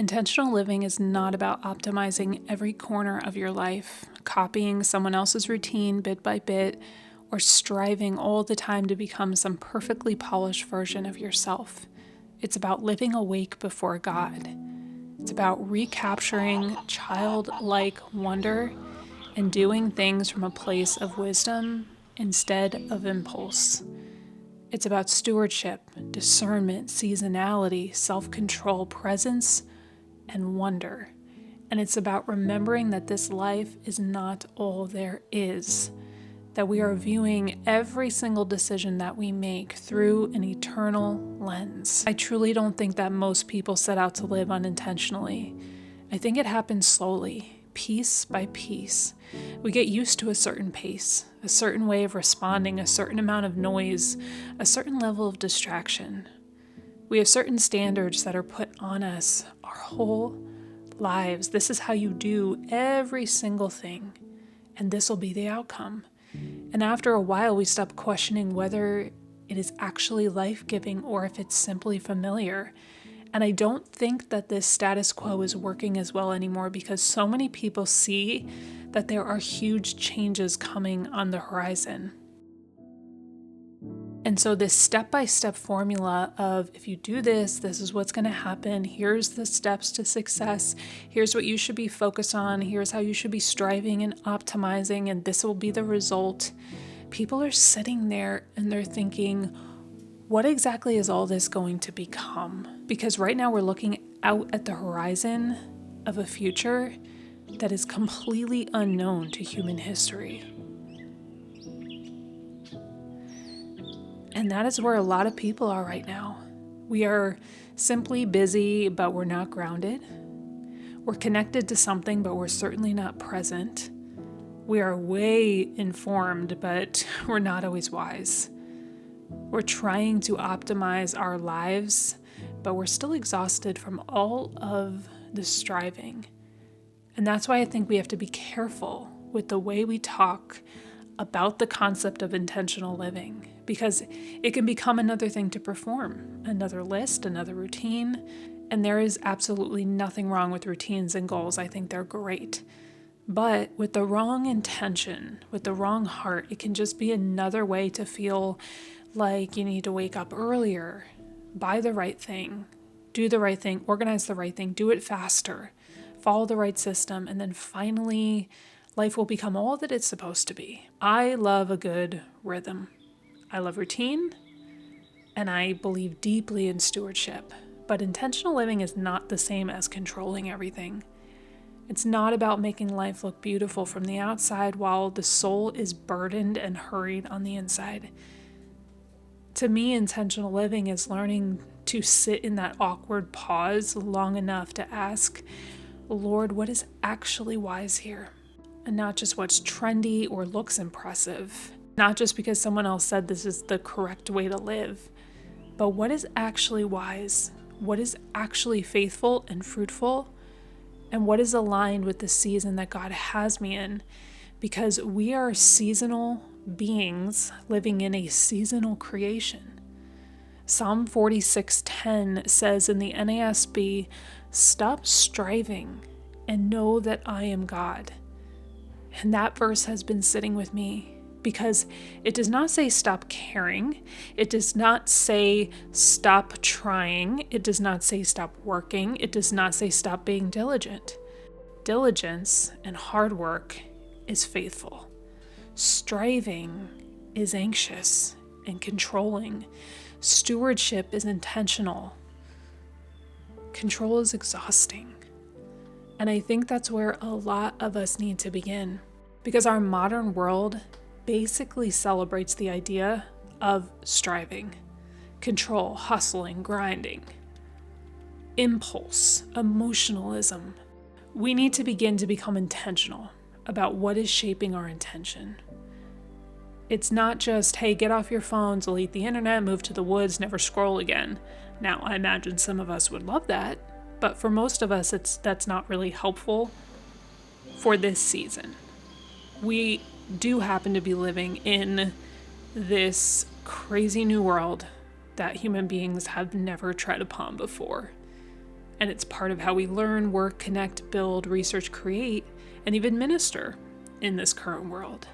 Intentional living is not about optimizing every corner of your life, copying someone else's routine bit by bit, or striving all the time to become some perfectly polished version of yourself. It's about living awake before God. It's about recapturing childlike wonder and doing things from a place of wisdom instead of impulse. It's about stewardship, discernment, seasonality, self-control, presence, and wonder. And it's about remembering that this life is not all there is, that we are viewing every single decision that we make through an eternal lens. I truly don't think that most people set out to live unintentionally. I think it happens slowly, piece by piece. We get used to a certain pace, a certain way of responding, a certain amount of noise, a certain level of distraction. We have certain standards that are put on us our whole lives. This is how you do every single thing, and this will be the outcome. And after a while, we stop questioning whether it is actually life-giving or if it's simply familiar. And I don't think that this status quo is working as well anymore because so many people see that there are huge changes coming on the horizon. And so this step-by-step formula of if you do this, this is what's going to happen. Here's the steps to success. Here's what you should be focused on. Here's how you should be striving and optimizing, and this will be the result. People are sitting there and they're thinking, what exactly is all this going to become? Because right now we're looking out at the horizon of a future that is completely unknown to human history. And that is where a lot of people are right now. We are simply busy, but we're not grounded. We're connected to something, but we're certainly not present. We are way informed, but we're not always wise. We're trying to optimize our lives, but we're still exhausted from all of the striving. And that's why I think we have to be careful with the way we talk about the concept of intentional living, because it can become another thing to perform, another list, another routine. And there is absolutely nothing wrong with routines and goals. I think they're great. But with the wrong intention, with the wrong heart, it can just be another way to feel like you need to wake up earlier, buy the right thing, do the right thing, organize the right thing, do it faster, follow the right system, and then finally life will become all that it's supposed to be. I love a good rhythm. I love routine, and I believe deeply in stewardship. But intentional living is not the same as controlling everything. It's not about making life look beautiful from the outside while the soul is burdened and hurried on the inside. To me, intentional living is learning to sit in that awkward pause long enough to ask, Lord, what is actually wise here? And not just what's trendy or looks impressive. Not just because someone else said this is the correct way to live, but what is actually wise? What is actually faithful and fruitful? And what is aligned with the season that God has me in? Because we are seasonal beings living in a seasonal creation. Psalm 46:10 says in the NASB, "Stop striving and know that I am God." And that verse has been sitting with me because it does not say stop caring. It does not say stop trying. It does not say stop working. It does not say stop being diligent. Diligence and hard work is faithful. Striving is anxious and controlling. Stewardship is intentional. Control is exhausting. And I think that's where a lot of us need to begin, because our modern world basically celebrates the idea of striving, control, hustling, grinding, impulse, emotionalism. We need to begin to become intentional about what is shaping our intention. It's not just, hey, get off your phones, delete the internet, move to the woods, never scroll again. Now, I imagine some of us would love that, but for most of us, that's not really helpful for this season. We do happen to be living in this crazy new world that human beings have never tread upon before. And it's part of how we learn, work, connect, build, research, create, and even minister in this current world.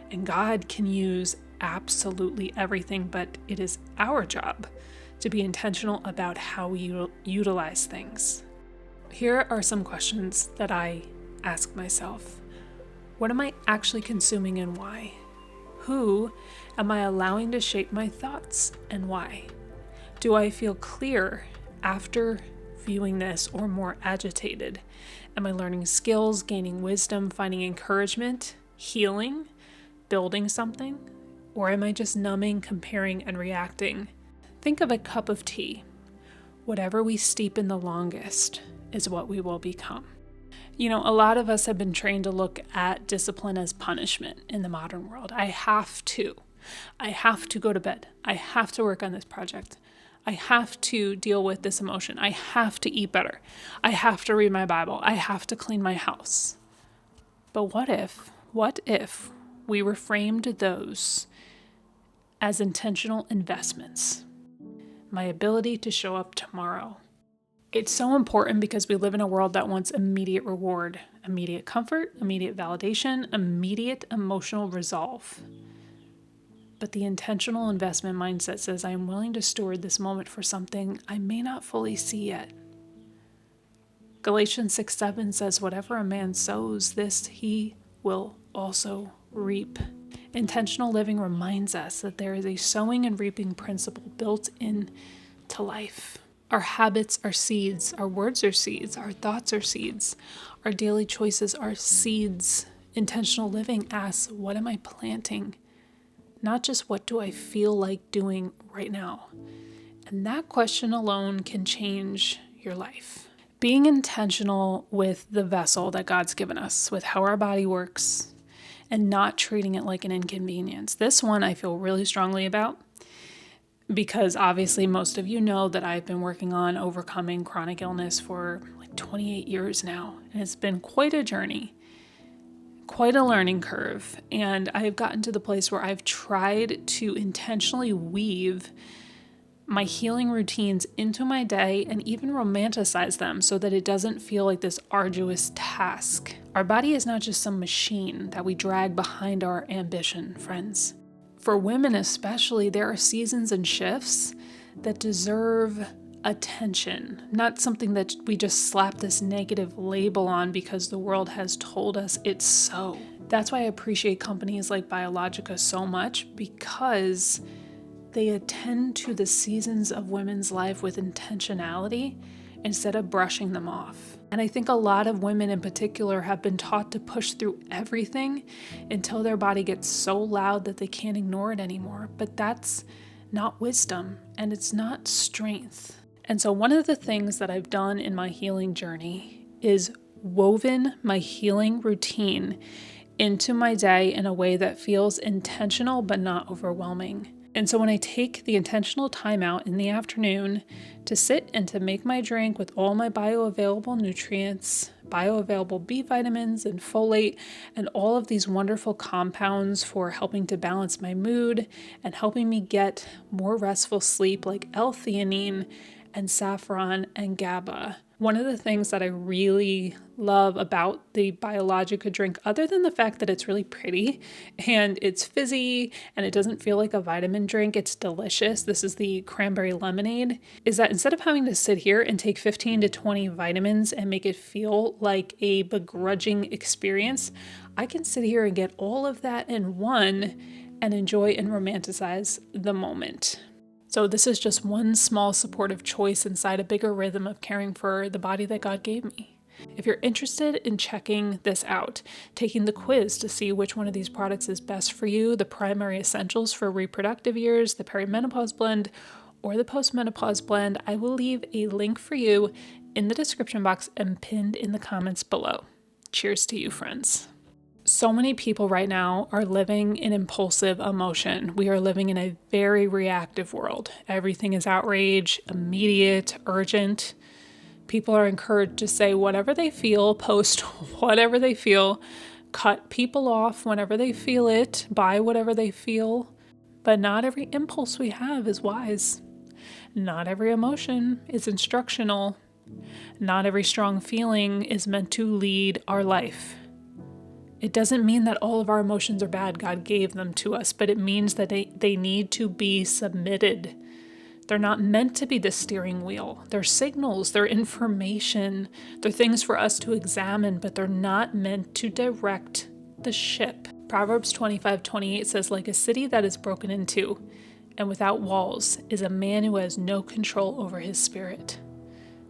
And God can use absolutely everything, but it is our job to be intentional about how we utilize things. Here are some questions that I ask myself. What am I actually consuming and why? Who am I allowing to shape my thoughts and why? Do I feel clear after viewing this or more agitated? Am I learning skills, gaining wisdom, finding encouragement, healing, building something? Or am I just numbing, comparing, and reacting? Think of a cup of tea. Whatever we steep in the longest is what we will become. A lot of us have been trained to look at discipline as punishment in the modern world. I have to go to bed. I have to work on this project. I have to deal with this emotion. I have to eat better. I have to read my Bible. I have to clean my house. But what if we reframed those as intentional investments? My ability to show up tomorrow. It's so important because we live in a world that wants immediate reward, immediate comfort, immediate validation, immediate emotional resolve. But the intentional investment mindset says, I am willing to steward this moment for something I may not fully see yet. Galatians 6:7 says, whatever a man sows, this he will also reap. Intentional living reminds us that there is a sowing and reaping principle built into life. Our habits are seeds, our words are seeds, our thoughts are seeds, our daily choices are seeds. Intentional living asks, what am I planting? Not just what do I feel like doing right now? And that question alone can change your life. Being intentional with the vessel that God's given us, with how our body works, and not treating it like an inconvenience. This one I feel really strongly about because obviously most of you know that I've been working on overcoming chronic illness for like 28 years now. And it's been quite a journey, quite a learning curve. And I've gotten to the place where I've tried to intentionally weave my healing routines into my day and even romanticize them so that it doesn't feel like this arduous task. Our body is not just some machine that we drag behind our ambition, friends. For women especially, there are seasons and shifts that deserve attention, not something that we just slap this negative label on because the world has told us it's so. That's why I appreciate companies like Biologica so much, because they attend to the seasons of women's life with intentionality instead of brushing them off. And I think a lot of women in particular have been taught to push through everything until their body gets so loud that they can't ignore it anymore. But that's not wisdom, and it's not strength. And so one of the things that I've done in my healing journey is woven my healing routine into my day in a way that feels intentional but not overwhelming. And so when I take the intentional time out in the afternoon to sit and to make my drink with all my bioavailable nutrients, bioavailable B vitamins and folate, and all of these wonderful compounds for helping to balance my mood and helping me get more restful sleep like L-theanine and saffron and GABA. One of the things that I really love about the Biologica drink, other than the fact that it's really pretty and it's fizzy and it doesn't feel like a vitamin drink, it's delicious. This is the cranberry lemonade, is that instead of having to sit here and take 15 to 20 vitamins and make it feel like a begrudging experience, I can sit here and get all of that in one and enjoy and romanticize the moment. So this is just one small supportive choice inside a bigger rhythm of caring for the body that God gave me. If you're interested in checking this out, taking the quiz to see which one of these products is best for you, the primary essentials for reproductive years, the perimenopause blend, or the postmenopause blend, I will leave a link for you in the description box and pinned in the comments below. Cheers to you, friends. So many people right now are living in impulsive emotion. We are living in a very reactive world. Everything is outrage, immediate, urgent. People are encouraged to say whatever they feel, post whatever they feel, cut people off whenever they feel it, buy whatever they feel. But not every impulse we have is wise. Not every emotion is instructional. Not every strong feeling is meant to lead our life. It doesn't mean that all of our emotions are bad. God gave them to us, but it means that they need to be submitted. They're not meant to be the steering wheel. They're signals, they're information, they're things for us to examine, but they're not meant to direct the ship. Proverbs 25:28 says, like a city that is broken in two and without walls is a man who has no control over his spirit.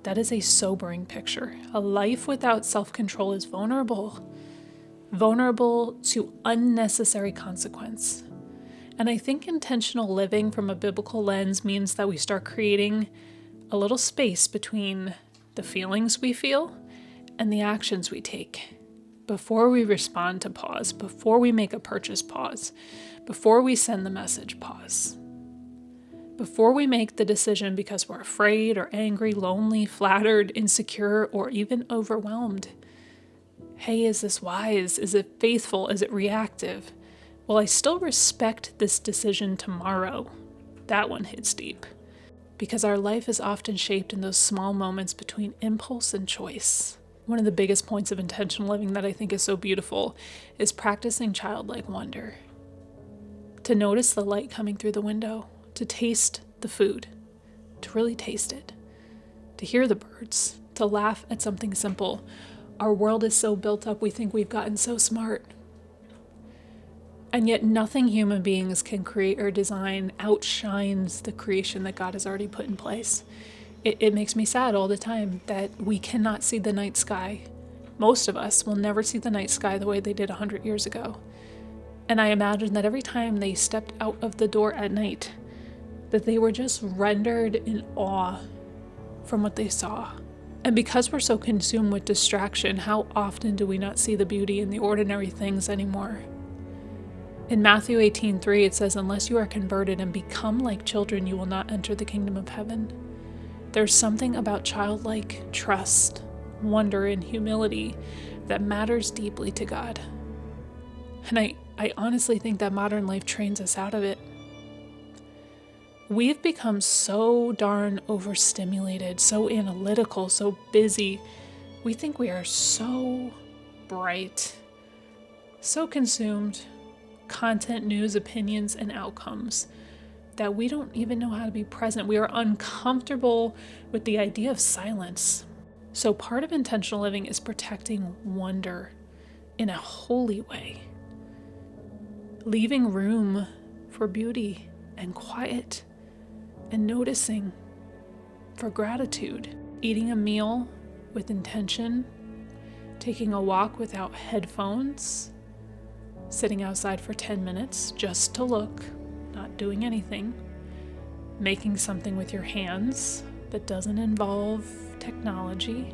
That is a sobering picture. A life without self-control is vulnerable to unnecessary consequence. And I think intentional living from a biblical lens means that we start creating a little space between the feelings we feel and the actions we take. Before we respond to pause, before we make a purchase, pause, before we send the message, pause. Before we make the decision because we're afraid or angry, lonely, flattered, insecure, or even overwhelmed. Hey, is this wise? Is it faithful? Is it reactive? Will I still respect this decision tomorrow? That one hits deep. Because our life is often shaped in those small moments between impulse and choice. One of the biggest points of intentional living that I think is so beautiful is practicing childlike wonder. To notice the light coming through the window, to taste the food, to really taste it, to hear the birds, to laugh at something simple. Our world is so built up, we think we've gotten so smart. And yet nothing human beings can create or design outshines the creation that God has already put in place. It makes me sad all the time that we cannot see the night sky. Most of us will never see the night sky the way they did 100 years ago. And I imagine that every time they stepped out of the door at night, that they were just rendered in awe from what they saw. And because we're so consumed with distraction, how often do we not see the beauty in the ordinary things anymore? In Matthew 18:3, it says, unless you are converted and become like children, you will not enter the kingdom of heaven. There's something about childlike trust, wonder, and humility that matters deeply to God. And I honestly think that modern life trains us out of it. We've become so darn overstimulated, so analytical, so busy. We think we are so bright, so consumed, content, news, opinions, and outcomes, that we don't even know how to be present. We are uncomfortable with the idea of silence. So part of intentional living is protecting wonder in a holy way, leaving room for beauty and quiet and noticing, for gratitude, eating a meal with intention, taking a walk without headphones, sitting outside for 10 minutes just to look, not doing anything, making something with your hands that doesn't involve technology,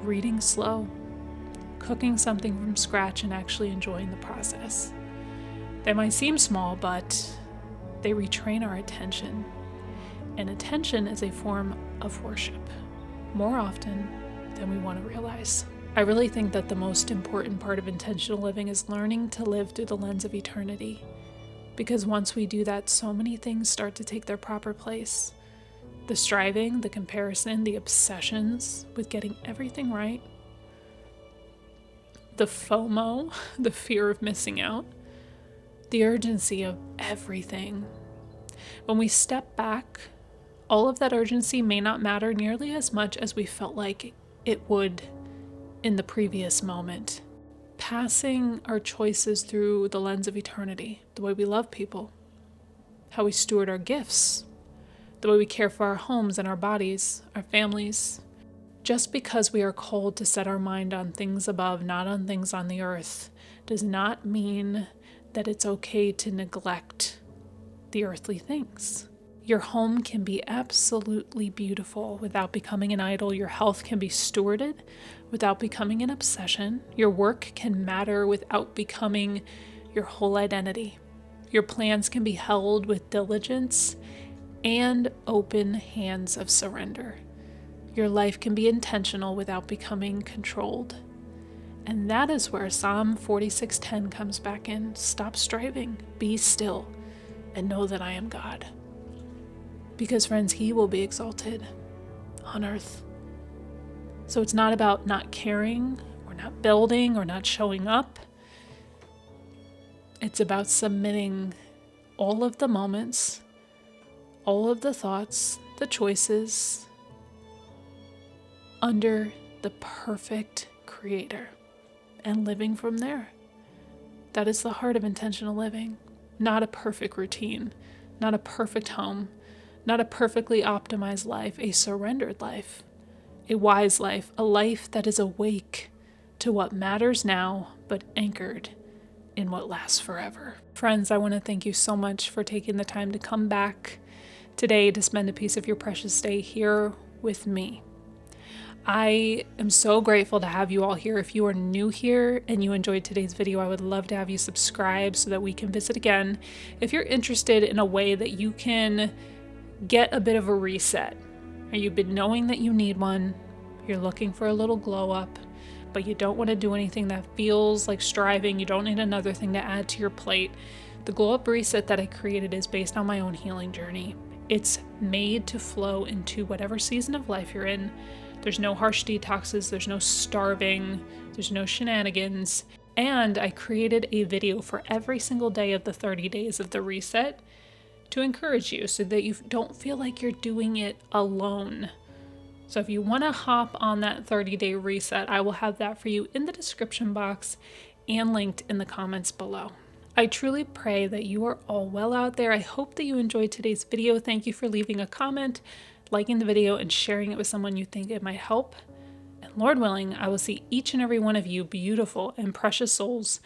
reading slow, cooking something from scratch and actually enjoying the process. They might seem small, but they retrain our attention. And attention is a form of worship, more often than we want to realize. I really think that the most important part of intentional living is learning to live through the lens of eternity. Because once we do that, so many things start to take their proper place. The striving, the comparison, the obsessions with getting everything right, the FOMO, the fear of missing out, the urgency of everything. When we step back, all of that urgency may not matter nearly as much as we felt like it would in the previous moment. Passing our choices through the lens of eternity, the way we love people, how we steward our gifts, the way we care for our homes and our bodies, our families. Just because we are called to set our mind on things above, not on things on the earth, does not mean that it's okay to neglect the earthly things. Your home can be absolutely beautiful without becoming an idol. Your health can be stewarded without becoming an obsession. Your work can matter without becoming your whole identity. Your plans can be held with diligence and open hands of surrender. Your life can be intentional without becoming controlled. And that is where Psalm 46:10 comes back in. Stop striving, be still, and know that I am God. Because friends, He will be exalted. on earth. So it's not about not caring or not building or not showing up. It's about submitting all of the moments, all of the thoughts, the choices under the perfect Creator and living from there. That is the heart of intentional living. Not a perfect routine, not a perfect home, not a perfectly optimized life, a surrendered life, a wise life, a life that is awake to what matters now, but anchored in what lasts forever. Friends, I want to thank you so much for taking the time to come back today to spend a piece of your precious day here with me. I am so grateful to have you all here. If you are new here and you enjoyed today's video, I would love to have you subscribe so that we can visit again. If you're interested in a way that you can get a bit of a reset, or you've been knowing that you need one, you're looking for a little glow up, but you don't want to do anything that feels like striving, you don't need another thing to add to your plate, the Glow Up Reset that I created is based on my own healing journey. It's made to flow into whatever season of life you're in. There's no harsh detoxes, there's no starving, there's no shenanigans. And I created a video for every single day of the 30 days of the reset to encourage you so that you don't feel like you're doing it alone. So if you want to hop on that 30-day reset, I will have that for you in the description box and linked in the comments below. I truly pray that you are all well out there. I hope that you enjoyed today's video. Thank you for leaving a comment, liking the video, and sharing it with someone you think it might help. And Lord willing, I will see each and every one of you beautiful and precious souls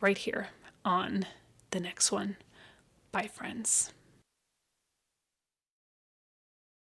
right here on the next one. Bye, friends.